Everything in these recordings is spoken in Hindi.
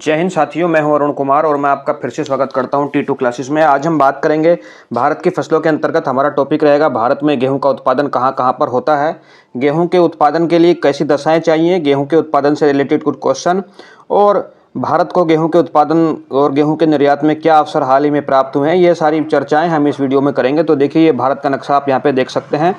जय हिंद साथियों, मैं हूं अरुण कुमार और मैं आपका फिर से स्वागत करता हूं T2 क्लासेस में। आज हम बात करेंगे भारत की फसलों के अंतर्गत। हमारा टॉपिक रहेगा भारत में गेहूं का उत्पादन कहां कहां पर होता है, गेहूं के उत्पादन के लिए कैसी दशाएं चाहिए, गेहूं के उत्पादन से रिलेटेड कुछ क्वेश्चन, और भारत को गेहूं के उत्पादन और गेहूं के निर्यात में क्या अवसर हाल ही में प्राप्त हुए हैं, ये सारी चर्चाएं हम इस वीडियो में करेंगे। तो देखिए, ये भारत का नक्शा आप यहाँ पे देख सकते हैं।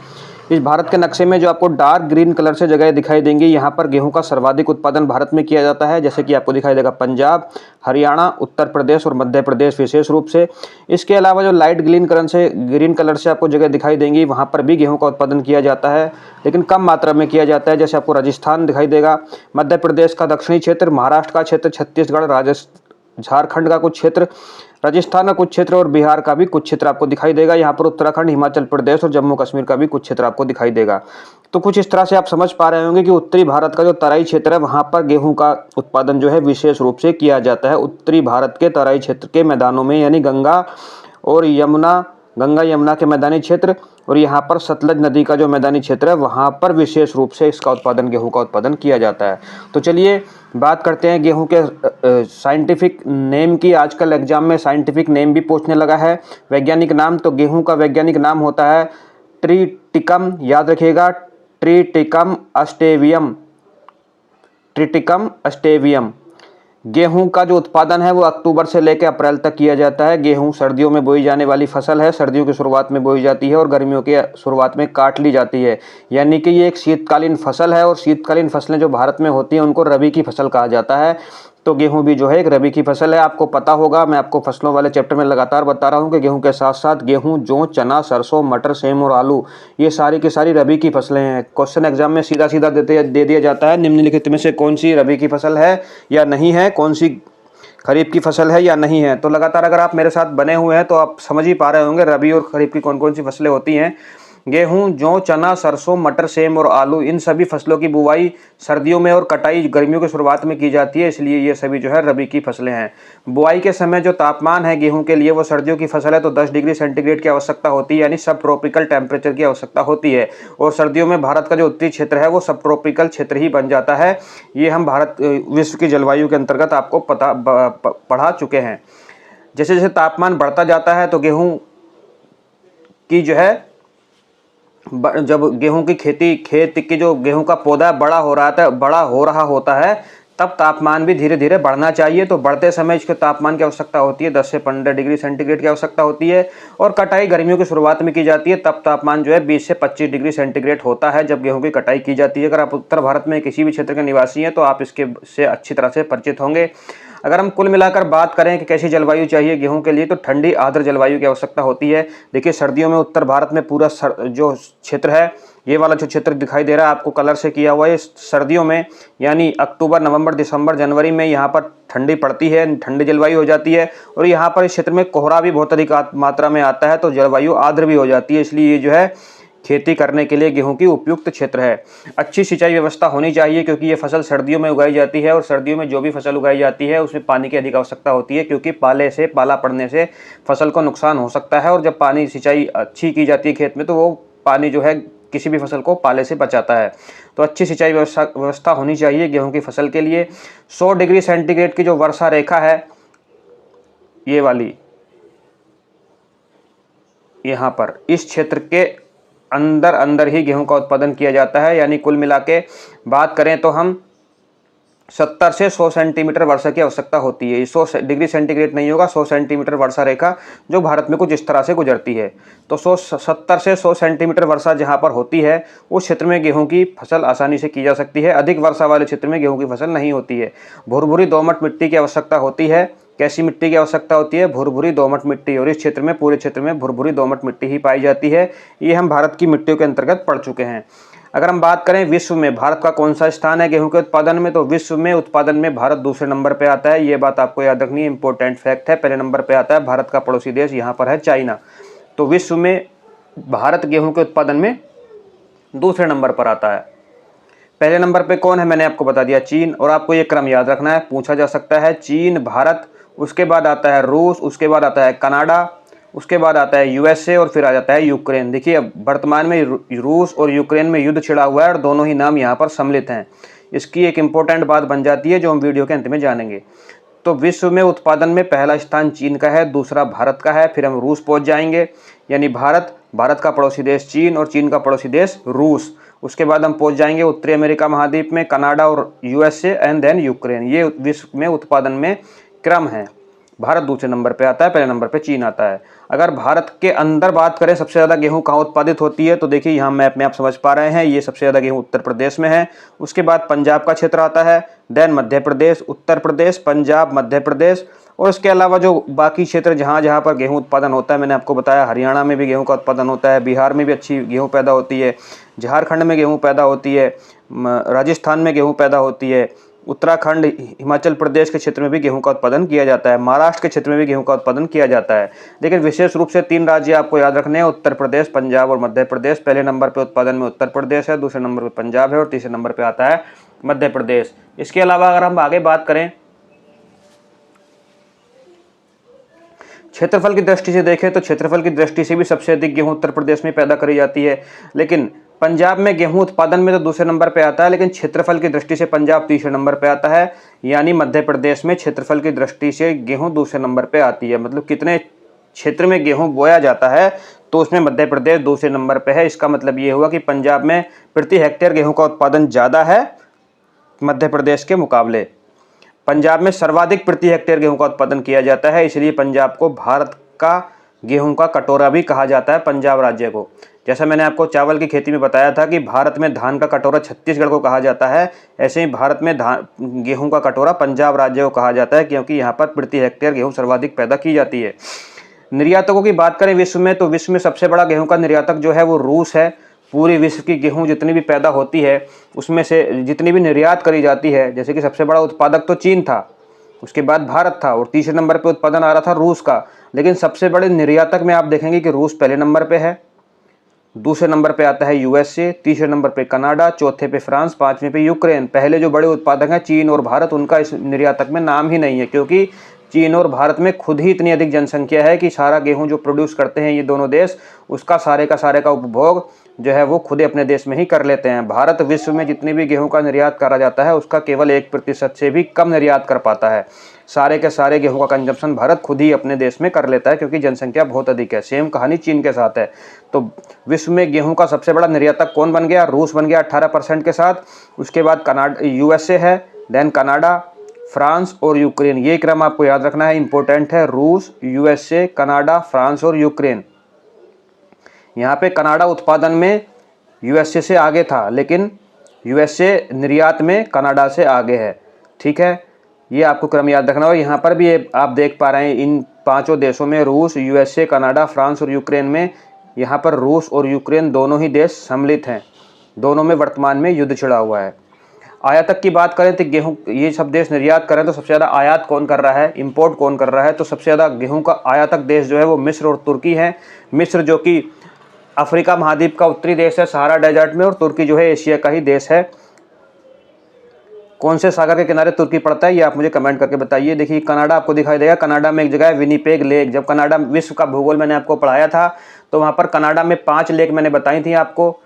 इस भारत के नक्शे में जो आपको डार्क ग्रीन कलर से जगह दिखाई देंगी, यहाँ पर गेहूं का सर्वाधिक उत्पादन भारत में किया जाता है। जैसे कि आपको दिखाई देगा पंजाब, हरियाणा, उत्तर प्रदेश और मध्य प्रदेश विशेष रूप से। इसके अलावा जो लाइट ग्रीन कलर से आपको जगह दिखाई देंगी, वहाँ पर भी गेहूं का उत्पादन किया जाता है, लेकिन कम मात्रा में किया जाता है। जैसे आपको राजस्थान दिखाई देगा, मध्य प्रदेश का दक्षिणी क्षेत्र, महाराष्ट्र का क्षेत्र, छत्तीसगढ़, झारखंड का कुछ क्षेत्र, राजस्थान का कुछ क्षेत्र और बिहार का भी कुछ क्षेत्र आपको दिखाई देगा। यहाँ पर उत्तराखंड, हिमाचल प्रदेश और जम्मू कश्मीर का भी कुछ क्षेत्र आपको दिखाई देगा। तो कुछ इस तरह से आप समझ पा रहे होंगे कि उत्तरी भारत का जो तराई क्षेत्र है, वहाँ पर गेहूं का उत्पादन जो है विशेष रूप से किया जाता है। उत्तरी भारत के तराई क्षेत्र के मैदानों में, यानी गंगा यमुना के मैदानी क्षेत्र और यहाँ पर सतलज नदी का जो मैदानी क्षेत्र है, वहाँ पर विशेष रूप से इसका उत्पादन, गेहूं का उत्पादन किया जाता है। तो चलिए बात करते हैं गेहूं के साइंटिफिक नेम की। आजकल एग्जाम में साइंटिफिक नेम भी पूछने लगा है, वैज्ञानिक नाम। तो गेहूं का वैज्ञानिक नाम होता है ट्रिटिकम, याद रखिएगा, ट्रिटिकम अस्टेवियम। गेहूं का जो उत्पादन है वो अक्टूबर से लेकर अप्रैल तक किया जाता है। गेहूं सर्दियों में बोई जाने वाली फसल है, सर्दियों की शुरुआत में बोई जाती है और गर्मियों की शुरुआत में काट ली जाती है। यानी कि ये एक शीतकालीन फसल है और शीतकालीन फसलें जो भारत में होती हैं उनको रबी की फसल कहा जाता है। तो गेहूं भी जो है एक रबी की फसल है। आपको पता होगा, मैं आपको फसलों वाले चैप्टर में लगातार बता रहा हूं कि गेहूं के साथ साथ गेहूं, जौ, चना, सरसों, मटर, सेम और आलू, ये सारी की सारी रबी की फसलें हैं। क्वेश्चन एग्जाम में सीधा सीधा दे दिया जाता है, निम्नलिखित में से कौन सी रबी की फसल है या नहीं है, कौन सी खरीफ की फसल है या नहीं है। तो लगातार अगर आप मेरे साथ बने हुए हैं तो आप समझ ही पा रहे होंगे रबी और खरीफ की कौन कौन सी फसलें होती हैं। गेहूं, जौ, चना, सरसों, मटर, सेम और आलू, इन सभी फसलों की बुवाई सर्दियों में और कटाई गर्मियों की शुरुआत में की जाती है, इसलिए ये सभी जो है रबी की फसलें हैं। बुआई के समय जो तापमान है गेहूं के लिए, वो सर्दियों की फसल है तो 10 डिग्री सेंटीग्रेड की आवश्यकता होती है, यानी सब ट्रॉपिकल टेम्परेचर की आवश्यकता होती है। और सर्दियों में भारत का जो उत्तरी क्षेत्र है वो सब ट्रॉपिकल क्षेत्र ही बन जाता है। ये हम भारत विश्व की जलवायु के अंतर्गत आपको पढ़ा चुके हैं। जैसे जैसे तापमान बढ़ता जाता है तो गेहूं की जो है, जब गेहूं की खेत की जो गेहूं का पौधा बड़ा हो रहा होता है, तब तापमान भी धीरे धीरे बढ़ना चाहिए। तो बढ़ते समय इसके तापमान की आवश्यकता होती है 10 से 15 डिग्री सेंटीग्रेड की आवश्यकता होती है। और कटाई गर्मियों की शुरुआत में की जाती है, तब तापमान जो है 20 से 25 डिग्री सेंटीग्रेड होता है जब गेहूं की कटाई की जाती है। अगर आप उत्तर भारत में किसी भी क्षेत्र के निवासी हैं तो आप इसके से अच्छी तरह से परिचित होंगे। अगर हम कुल मिलाकर बात करें कि कैसी जलवायु चाहिए गेहूं के लिए, तो ठंडी आर्द्र जलवायु की आवश्यकता होती है। देखिए, सर्दियों में उत्तर भारत में पूरा जो क्षेत्र है, ये वाला जो क्षेत्र दिखाई दे रहा है आपको कलर से किया हुआ है, सर्दियों में यानी अक्टूबर, नवंबर, दिसंबर, जनवरी में यहाँ पर ठंडी पड़ती है, ठंडी जलवायु हो जाती है। और यहाँ पर इस क्षेत्र में कोहरा भी बहुत अधिक मात्रा में आता है, तो जलवायु आर्द्र भी हो जाती है। इसलिए ये जो है खेती करने के लिए गेहूं की उपयुक्त क्षेत्र है। अच्छी सिंचाई व्यवस्था होनी चाहिए, क्योंकि ये फसल सर्दियों में उगाई जाती है और सर्दियों में जो भी फसल उगाई जाती है उसमें पानी की अधिक आवश्यकता होती है, क्योंकि पाला पड़ने से फसल को नुकसान हो सकता है। और जब पानी सिंचाई अच्छी की जाती है खेत में, तो वो पानी जो है किसी भी फसल को पाले से बचाता है। तो अच्छी सिंचाई व्यवस्था होनी चाहिए गेहूं की फसल के लिए। 100 डिग्री सेंटीग्रेड की जो वर्षा रेखा है, ये वाली, यहाँ पर इस क्षेत्र के अंदर ही गेहूं का उत्पादन किया जाता है। यानी कुल मिला के बात करें तो हम 70 से 100 सेंटीमीटर वर्षा की आवश्यकता होती है। 100 डिग्री सेंटीग्रेड नहीं होगा, 100 सेंटीमीटर वर्षा रेखा जो भारत में कुछ इस तरह से गुजरती है। तो 70 से 100 सेंटीमीटर वर्षा जहां पर होती है, उस क्षेत्र में गेहूं की फसल आसानी से की जा सकती है। अधिक वर्षा वाले क्षेत्र में गेहूं की फसल नहीं होती है। भुरभुरी दोमट मिट्टी की आवश्यकता होती है। कैसी मिट्टी की आवश्यकता होती है? भुरभुरी दोमट मिट्टी। और इस क्षेत्र में, पूरे क्षेत्र में भुरभुरी दोमट मिट्टी ही पाई जाती है। ये हम भारत की मिट्टियों के अंतर्गत पढ़ चुके हैं। अगर हम बात करें विश्व में भारत का कौन सा स्थान है गेहूं के उत्पादन में, तो विश्व में उत्पादन में भारत दूसरे नंबर पे आता है। ये बात आपको याद रखनी है, इंपॉर्टेंट फैक्ट है। पहले नंबर पे आता है भारत का पड़ोसी देश, यहाँ पर है चाइना। तो विश्व में भारत गेहूं के उत्पादन में दूसरे नंबर पर आता है। पहले नंबर पे कौन है मैंने आपको बता दिया, चीन। और आपको ये क्रम याद रखना है, पूछा जा सकता है। चीन, भारत, उसके बाद आता है रूस, उसके बाद आता है कनाडा, उसके बाद आता है यूएसए और फिर आ जाता है यूक्रेन। देखिए, अब वर्तमान में रूस और यूक्रेन में युद्ध छिड़ा हुआ है और दोनों ही नाम यहाँ पर सम्मिलित हैं। इसकी एक इम्पोर्टेंट बात बन जाती है जो हम वीडियो के अंत में जानेंगे। तो विश्व में उत्पादन में पहला स्थान चीन का है, दूसरा भारत का है, फिर हम रूस पहुंच जाएंगे, यानी भारत का पड़ोसी देश चीन और चीन का पड़ोसी देश रूस। उसके बाद हम पहुंच जाएंगे उत्तरी अमेरिका महाद्वीप में, कनाडा और यूएसए एंड देन यूक्रेन। ये विश्व में उत्पादन में क्रम है। भारत दूसरे नंबर पे आता है, पहले नंबर पे चीन आता है। अगर भारत के अंदर बात करें सबसे ज़्यादा गेहूं कहाँ उत्पादित होती है, तो देखिए यहाँ मैप में आप समझ पा रहे हैं, ये सबसे ज़्यादा गेहूं उत्तर प्रदेश में है। उसके बाद पंजाब का क्षेत्र आता है, देन मध्य प्रदेश, उत्तर प्रदेश, पंजाब, मध्य प्रदेश, और इसके अलावा जो बाकी क्षेत्र जहाँ जहाँ पर गेहूँ उत्पादन होता है, मैंने आपको बताया हरियाणा में भी गेहूँ का उत्पादन होता है, बिहार में भी अच्छी गेहूँ पैदा होती है, झारखंड में गेहूँ पैदा होती है, राजस्थान में गेहूँ पैदा होती है, उत्तराखंड, हिमाचल प्रदेश के क्षेत्र में भी गेहूं का उत्पादन किया जाता है, महाराष्ट्र के क्षेत्र में भी गेहूं का उत्पादन किया जाता है। लेकिन विशेष रूप से 3 राज्य आपको याद रखने हैं, उत्तर प्रदेश, पंजाब और मध्य प्रदेश। पहले नंबर पे उत्पादन में उत्तर प्रदेश है, दूसरे नंबर पे पंजाब है और तीसरे नंबर पे आता है मध्य प्रदेश। इसके अलावा अगर हम आगे बात करें क्षेत्रफल की दृष्टि से देखें, तो क्षेत्रफल की दृष्टि से भी सबसे अधिक गेहूं उत्तर प्रदेश में पैदा करी जाती है। लेकिन पंजाब में गेहूं उत्पादन में तो दूसरे नंबर पे आता है, लेकिन क्षेत्रफल की दृष्टि से पंजाब तीसरे नंबर पे आता है। यानी मध्य प्रदेश में क्षेत्रफल की दृष्टि से गेहूं दूसरे नंबर पे आती है। मतलब कितने क्षेत्र में गेहूं बोया जाता है, तो उसमें मध्य प्रदेश दूसरे नंबर पे है। इसका मतलब ये हुआ कि पंजाब में प्रति हेक्टेयर गेहूं का उत्पादन ज़्यादा है मध्य प्रदेश के मुकाबले। पंजाब में सर्वाधिक प्रति हेक्टेयर गेहूं का उत्पादन किया जाता है, इसलिए पंजाब को भारत का गेहूं का कटोरा भी कहा जाता है, पंजाब राज्य को। जैसा मैंने आपको चावल की खेती में बताया था कि भारत में धान का कटोरा छत्तीसगढ़ को कहा जाता है, ऐसे ही भारत में गेहूं का कटोरा पंजाब राज्य को कहा जाता है, क्योंकि यहाँ पर प्रति हेक्टेयर गेहूं सर्वाधिक पैदा की जाती है। निर्यातकों की बात करें विश्व में, तो विश्व में सबसे बड़ा गेहूं का निर्यातक जो है वो रूस है। पूरी विश्व की गेहूं जितनी भी पैदा होती है उसमें से जितनी भी निर्यात करी जाती है, जैसे कि सबसे बड़ा उत्पादक तो चीन था, उसके बाद भारत था और तीसरे नंबर पे उत्पादन आ रहा था रूस का। लेकिन सबसे बड़े निर्यातक में आप देखेंगे कि रूस पहले नंबर पे है, दूसरे नंबर पे आता है यूएसए, तीसरे नंबर पे कनाडा, चौथे पे फ्रांस, पांचवें पे यूक्रेन। पहले जो बड़े उत्पादक हैं चीन और भारत, उनका इस निर्यातक में नाम ही नहीं है, क्योंकि चीन और भारत में खुद ही इतनी अधिक जनसंख्या है कि सारा गेहूं जो प्रोड्यूस करते हैं ये दोनों देश, उसका सारे का उपभोग जो है वो खुद अपने देश में ही कर लेते हैं। भारत विश्व में जितनी भी गेहूं का निर्यात करा जाता है उसका केवल 1% से भी कम निर्यात कर पाता है। सारे के सारे गेहूं का कंजम्पशन भारत खुद ही अपने देश में कर लेता है, क्योंकि जनसंख्या बहुत अधिक है। सेम कहानी चीन के साथ है। तो विश्व में गेहूं का सबसे बड़ा निर्यातक कौन बन गया? रूस बन गया 18% के साथ। उसके बाद यूएसए है, देन कनाडा, फ्रांस और यूक्रेन। ये क्रम आपको याद रखना है, इंपॉर्टेंट है। रूस, यूएसए, कनाडा, फ्रांस और यूक्रेन। यहाँ पे कनाडा उत्पादन में यूएसए से आगे था, लेकिन यूएसए निर्यात में कनाडा से आगे है। ठीक है, ये आपको क्रम याद रखना। और यहाँ पर भी आप देख पा रहे हैं इन पांचों देशों में, रूस, यूएसए, कनाडा, फ्रांस और यूक्रेन में, यहाँ पर रूस और यूक्रेन दोनों ही देश सम्मिलित हैं। दोनों में वर्तमान में युद्ध छिड़ा हुआ है। आयातक की बात करें तो गेहूं, ये सब देश निर्यात करें तो सबसे ज़्यादा आयात कौन कर रहा है, इंपोर्ट कौन कर रहा है? तो सबसे ज़्यादा गेहूं का आयातक देश जो है वो मिस्र और तुर्की है। मिस्र जो कि अफ्रीका महाद्वीप का उत्तरी देश है सहारा डेजर्ट में, और तुर्की जो है एशिया का ही देश है। कौन से सागर के किनारे तुर्की पड़ता है ये आप मुझे कमेंट करके बताइए। देखिए कनाडा आपको दिखाई देगा, कनाडा में एक जगह है विनिपेग लेक। जब कनाडा विश्व का भूगोल मैंने आपको पढ़ाया था तो वहाँ पर कनाडा में 5 लेक मैंने बताई थी आपको।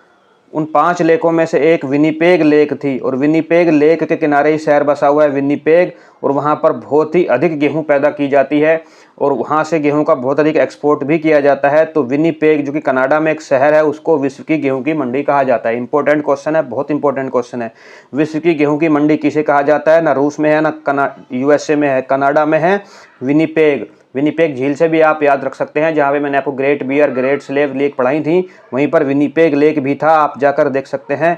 उन 5 लेकों में से एक विनिपेग लेक थी, और विनिपेग लेक के किनारे ही शहर बसा हुआ है विनिपेग, और वहाँ पर बहुत ही अधिक गेहूं पैदा की जाती है और वहाँ से गेहूं का बहुत अधिक एक्सपोर्ट भी किया जाता है। तो विनिपेग जो कि कनाडा में एक शहर है, उसको विश्व की गेहूं की मंडी कहा जाता है। इंपॉर्टेंट क्वेश्चन है, बहुत इंपॉर्टेंट क्वेश्चन है। विश्व की गेहूं की मंडी किसे कहा जाता है? ना रूस में है, ना यूएसए में है, कनाडा में है विनिपेग। विनिपेग झील से भी आप याद रख सकते हैं, जहाँ पे मैंने आपको Great Bear, Great Slave Lake पढ़ाई थी, वहीं पर विनिपेग लेक भी था, आप जाकर देख सकते हैं।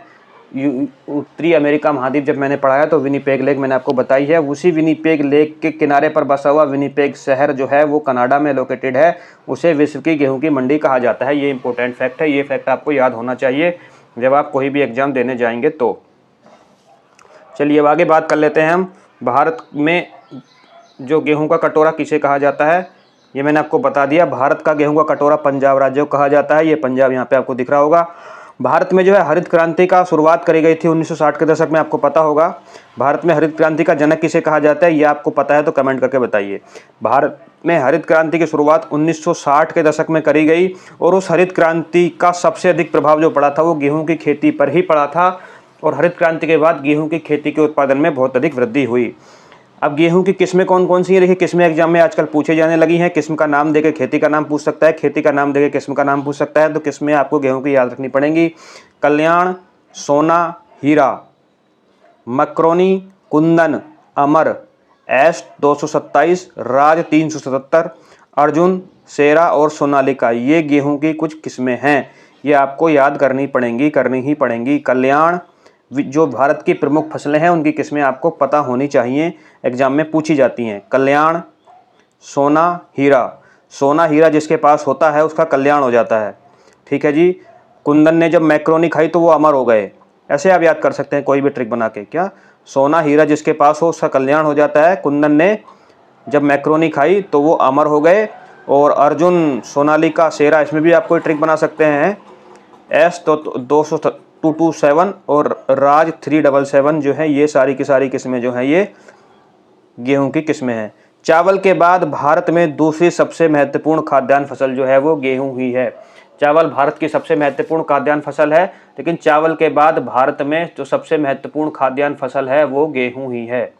उत्तरी अमेरिका महाद्वीप जब मैंने पढ़ाया तो विनिपेग लेक मैंने आपको बताई है। उसी विनिपेग लेक के किनारे पर बसा हुआ विनिपेग शहर जो है वो कनाडा में लोकेटेड है, उसे विश्व की गेहूं की मंडी कहा जाता है। ये इंपॉर्टेंट फैक्ट है, ये फैक्ट आपको याद होना चाहिए जब आप कोई भी एग्जाम देने जाएंगे। तो चलिए अब आगे बात कर लेते हैं हम। भारत में जो गेहूं का कटोरा किसे कहा जाता है ये मैंने आपको बता दिया। भारत का गेहूं का कटोरा पंजाब राज्य को कहा जाता है। ये पंजाब यहाँ पे आपको दिख रहा होगा। भारत में जो है हरित क्रांति का शुरुआत करी गई थी 1960 के दशक में, आपको पता होगा। भारत में हरित क्रांति का जनक किसे कहा जाता है ये आपको पता है तो कमेंट करके बताइए। भारत में हरित क्रांति की शुरुआत 1960 के दशक में करी गई, और उस हरित क्रांति का सबसे अधिक प्रभाव जो पड़ा था वो गेहूँ की खेती पर ही पड़ा था, और हरित क्रांति के बाद गेहूँ की खेती के उत्पादन में बहुत अधिक वृद्धि हुई। अब गेहूं की किस्में कौन कौन सी हैं? देखिए किस्में एग्जाम में आजकल पूछे जाने लगी हैं। किस्म का नाम देके खेती का नाम पूछ सकता है, खेती का नाम देके किस्म का नाम पूछ सकता है। तो किस्में आपको गेहूं की याद रखनी पड़ेंगी। कल्याण, सोना, हीरा, मकरोनी, कुंदन, अमर, एस 227, राज 377, अर्जुन, शेरा और सोनालिका, ये गेहूं की कुछ किस्में हैं। ये आपको याद करनी पड़ेंगी, करनी ही पड़ेंगी। कल्याण, जो भारत की प्रमुख फसलें हैं उनकी किस्में आपको पता होनी चाहिए, एग्जाम में पूछी जाती हैं। कल्याण, सोना, हीरा। सोना हीरा जिसके पास होता है उसका कल्याण हो जाता है, ठीक है जी। कुंदन ने जब मैक्रोनी खाई तो वो अमर हो गए, ऐसे आप याद कर सकते हैं कोई भी ट्रिक बना के। क्या? सोना हीरा जिसके पास हो उसका कल्याण हो जाता है। कुंदन ने जब मैक्रोनी खाई तो वो अमर हो गए। और अर्जुन, सोनालिका, शेरा, इसमें भी आप कोई ट्रिक बना सकते हैं। एस तो 227 और राज 377 जो है, ये सारी की सारी किस्में जो हैं ये गेहूं की किस्में हैं। चावल के बाद भारत में दूसरी सबसे महत्वपूर्ण खाद्यान्न फसल जो है वो गेहूं ही है। चावल भारत की सबसे महत्वपूर्ण खाद्यान्न फसल है, लेकिन चावल के बाद भारत में जो सबसे महत्वपूर्ण खाद्यान्न फसल है वो गेहूं ही है।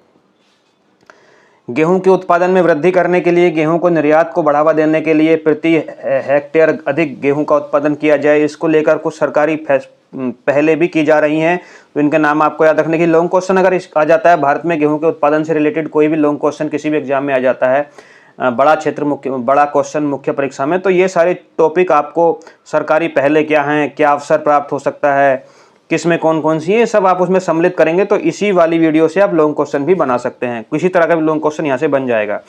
गेहूं के उत्पादन में वृद्धि करने के लिए, गेहूं को निर्यात को बढ़ावा देने के लिए प्रति हेक्टेयर अधिक गेहूं का उत्पादन किया जाए, इसको लेकर कुछ सरकारी पहले भी की जा रही हैं। तो इनके नाम आपको याद रखने की। लॉन्ग क्वेश्चन अगर आ जाता है भारत में गेहूं के उत्पादन से रिलेटेड, कोई भी लॉन्ग क्वेश्चन किसी भी एग्जाम में आ जाता है, बड़ा क्वेश्चन मुख्य परीक्षा में, तो ये सारे टॉपिक आपको सरकारी पहले क्या हैं, क्या अवसर प्राप्त हो सकता है, किसमें कौन कौन सी है, सब आप उसमें सम्मिलित करेंगे तो इसी वाली वीडियो से आप लॉन्ग क्वेश्चन भी बना सकते हैं। किसी तरह का भी लॉन्ग क्वेश्चन यहाँ से बन जाएगा।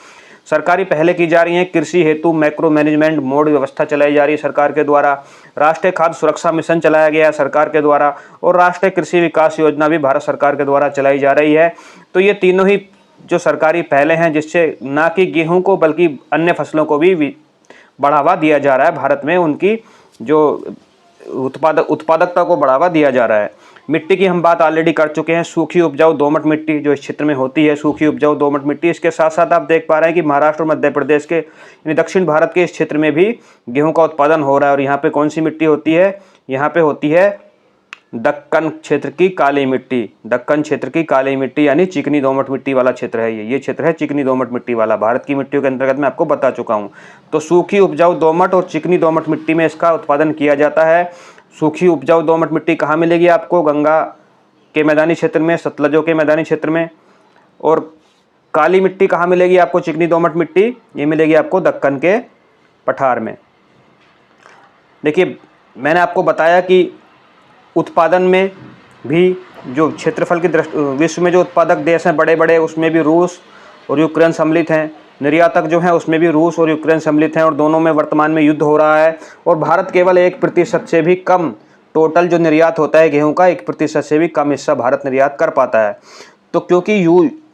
सरकारी पहले की जा रही है। कृषि हेतु मैक्रो मैनेजमेंट मोड व्यवस्था चलाई जा रही है सरकार के द्वारा। राष्ट्रीय खाद्य सुरक्षा मिशन चलाया गया है सरकार के द्वारा। और राष्ट्रीय कृषि विकास योजना भी भारत सरकार के द्वारा चलाई जा रही है। तो ये तीनों ही जो सरकारी पहले हैं, जिससे ना कि गेहूं को बल्कि अन्य फसलों को भी बढ़ावा दिया जा रहा है। भारत में उनकी जो उत्पादकता को बढ़ावा दिया जा रहा है। मिट्टी की हम बात ऑलरेडी कर चुके हैं। सूखी उपजाऊ दोमट मिट्टी जो इस क्षेत्र में होती है, सूखी उपजाऊ दोमट मिट्टी। इसके साथ साथ आप देख पा रहे हैं कि महाराष्ट्र और मध्य प्रदेश के यानी दक्षिण भारत के इस क्षेत्र में भी गेहूं का उत्पादन हो रहा है। और यहाँ पे कौन सी मिट्टी होती है? यहाँ पे होती है दक्कन क्षेत्र की काली मिट्टी। दक्कन क्षेत्र की काली मिट्टी यानी चिकनी दोमट मिट्टी वाला क्षेत्र है ये क्षेत्र है चिकनी दोमट मिट्टी वाला। भारत की मिट्टियों के अंतर्गत मैं आपको बता चुका हूँ। तो सूखी उपजाऊ दोमट और चिकनी दोमट मिट्टी में इसका उत्पादन किया जाता है। सूखी उपजाऊ दोमट मिट्टी कहाँ मिलेगी आपको? गंगा के मैदानी क्षेत्र में, सतलजों के मैदानी क्षेत्र में। और काली मिट्टी कहाँ मिलेगी आपको? चिकनी दोमट मिट्टी ये मिलेगी आपको दक्कन के पठार में। देखिए मैंने आपको बताया कि उत्पादन में भी जो क्षेत्रफल की दृष्टि विश्व में जो उत्पादक देश हैं बड़े बड़े, उसमें भी रूस और यूक्रेन सम्मिलित हैं। निर्यातक जो हैं उसमें भी रूस और यूक्रेन सम्मिलित हैं और दोनों में वर्तमान में युद्ध हो रहा है। और भारत केवल 1% से भी कम, टोटल जो निर्यात होता है गेहूं का 1% से भी कम हिस्सा भारत निर्यात कर पाता है। तो क्योंकि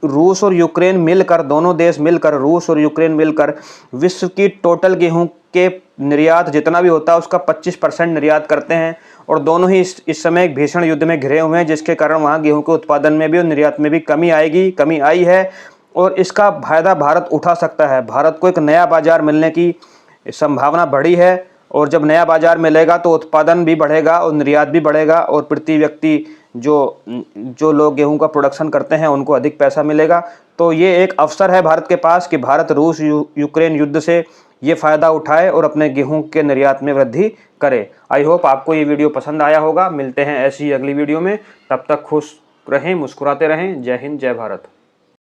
रूस और यूक्रेन मिलकर, दोनों देश मिलकर, रूस और यूक्रेन मिलकर विश्व की टोटल गेहूं के निर्यात जितना भी होता है उसका 25% निर्यात करते हैं। और दोनों ही इस समय एक भीषण युद्ध में घिरे हुए हैं, जिसके कारण वहाँ गेहूं के उत्पादन में भी और निर्यात में भी कमी आई है। और इसका फायदा भारत उठा सकता है। भारत को एक नया बाजार मिलने की संभावना बढ़ी है। और जब नया बाजार मिलेगा तो उत्पादन भी बढ़ेगा और निर्यात भी बढ़ेगा। और प्रति व्यक्ति जो लोग गेहूं का प्रोडक्शन करते हैं उनको अधिक पैसा मिलेगा। तो ये एक अवसर है भारत के पास कि भारत रूस यूक्रेन युद्ध से ये फ़ायदा उठाए और अपने गेहूं के निर्यात में वृद्धि करे। आई होप आपको ये वीडियो पसंद आया होगा। मिलते हैं ऐसी अगली वीडियो में, तब तक खुश रहें, मुस्कुराते रहें। जय हिंद, जय भारत।